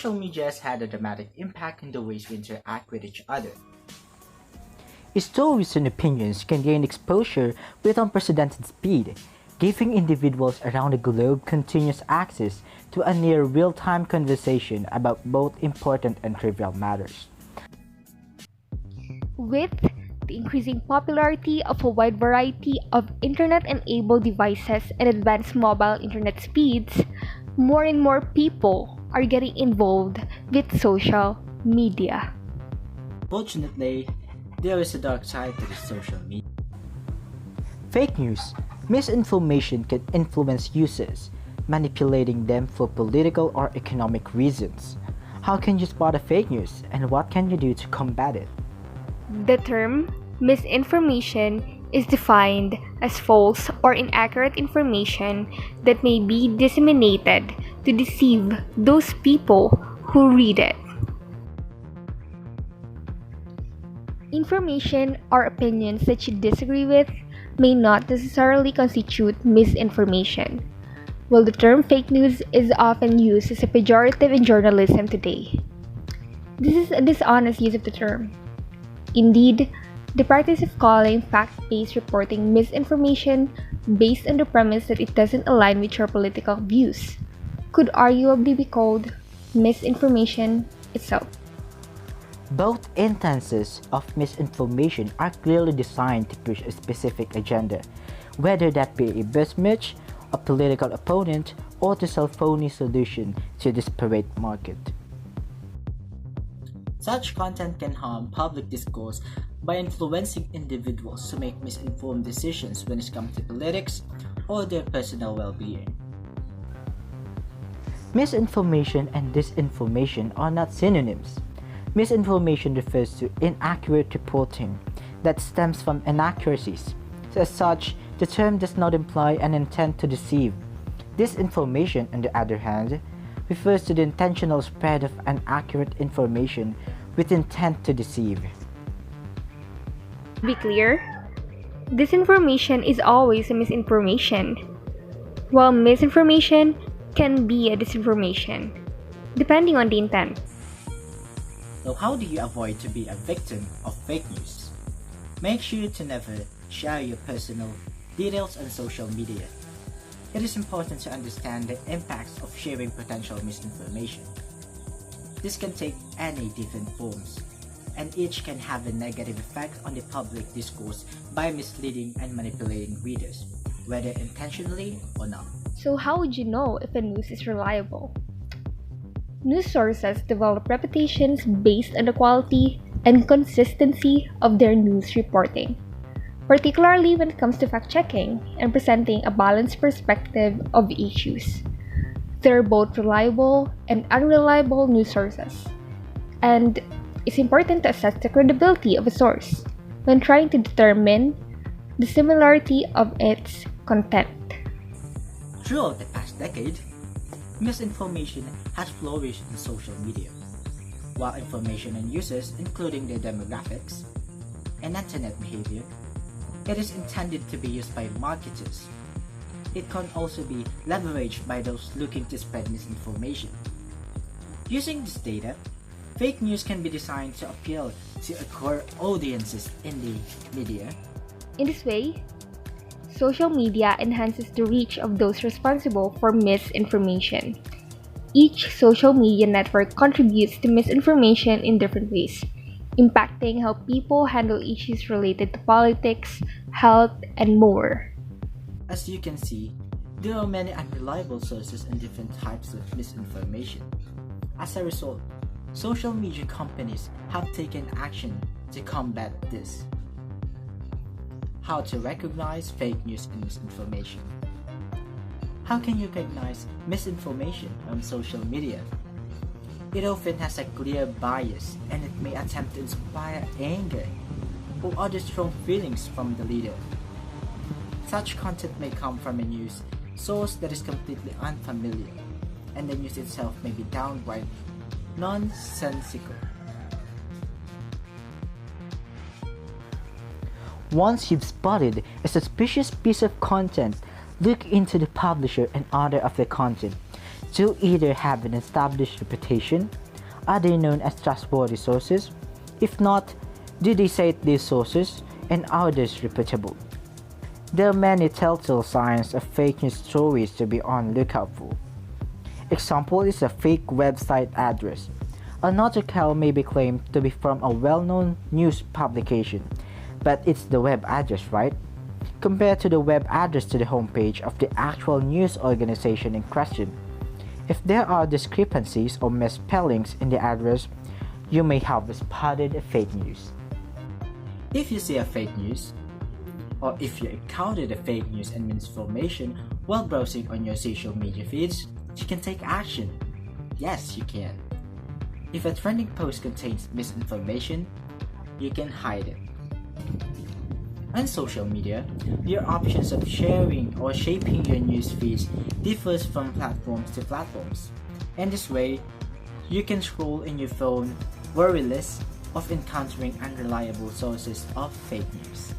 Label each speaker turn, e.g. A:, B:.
A: social media has had a dramatic impact in the ways we interact with each other.
B: Stories and opinions can gain exposure with unprecedented speed, giving individuals around the globe continuous access to a near real-time conversation about both important and trivial matters.
C: With the increasing popularity of a wide variety of internet-enabled devices and advanced mobile internet speeds, more and more people are getting involved with social media.
A: Fortunately, there is a dark side to the social media.
B: Fake news, misinformation can influence users, manipulating them for political or economic reasons. How can you spot a fake news, and what can you do to combat it?
C: The term misinformation is defined as false or inaccurate information that may be disseminated to deceive those people who read it. Information or opinions that you disagree with may not necessarily constitute misinformation. While the term fake news is often used as a pejorative in journalism today, this is a dishonest use of the term. Indeed, the practice of calling fact-based reporting misinformation based on the premise that it doesn't align with your political views could arguably be called misinformation itself.
B: Both instances of misinformation are clearly designed to push a specific agenda, whether that be a besmirch, a political opponent, or to sell phony solution to a disparate market.
A: Such content can harm public discourse by influencing individuals to make misinformed decisions when it comes to politics or their personal well-being.
B: Misinformation and disinformation are not synonyms. Misinformation refers to inaccurate reporting that stems from inaccuracies. As such, the term does not imply an intent to deceive. Disinformation, on the other hand, refers to the intentional spread of inaccurate information with intent to deceive.
C: To be clear, disinformation is always a misinformation, while misinformation can be a disinformation, depending on the intent.
A: So how do you avoid to be a victim of fake news? Make sure to never share your personal details on social media. It is important to understand the impacts of sharing potential misinformation. This can take any different forms, and each can have a negative effect on the public discourse by misleading and manipulating readers, whether intentionally or not.
C: So how would you know if a news is reliable? News sources develop reputations based on the quality and consistency of their news reporting, particularly when it comes to fact-checking and presenting a balanced perspective of issues. There are both reliable and unreliable news sources, and it's important to assess the credibility of a source when trying to determine the similarity of its content.
A: Throughout the past decade, misinformation has flourished in social media, while information on users, including their demographics and internet behavior, it is intended to be used by marketers. It can also be leveraged by those looking to spread misinformation. Using this data, fake news can be designed to appeal to a core audiences in the media.
C: In this way, social media enhances the reach of those responsible for misinformation. Each social media network contributes to misinformation in different ways, impacting how people handle issues related to politics, health, and more.
A: As you can see, there are many unreliable sources and different types of misinformation. As a result, social media companies have taken action to combat this. How to recognize fake news and misinformation. How can you recognize misinformation on social media? It often has a clear bias, and it may attempt to inspire anger or other strong feelings from the leader. Such content may come from a news source that is completely unfamiliar, and the news itself may be downright nonsensical.
B: Once you've spotted a suspicious piece of content, look into the publisher and author of the content. do either have an established reputation? Are they known as trustworthy sources? If not, do they cite these sources and are these reputable? There are many telltale signs of fake news stories to be on lookout for. Example is a fake website address. An article may be claimed to be from a well-known news publication, but it's the web address, right? Compared to the web address to the homepage of the actual news organization in question. If there are discrepancies or misspellings in the address, you may have spotted a fake news.
A: If you see a fake news, or if you encountered a fake news and misinformation while browsing on your social media feeds, you can take action. Yes, you can. If a trending post contains misinformation, you can hide it. On social media, your options of sharing or shaping your news feeds differs from platforms to platforms. And this way, you can scroll in your phone worryless of encountering unreliable sources of fake news.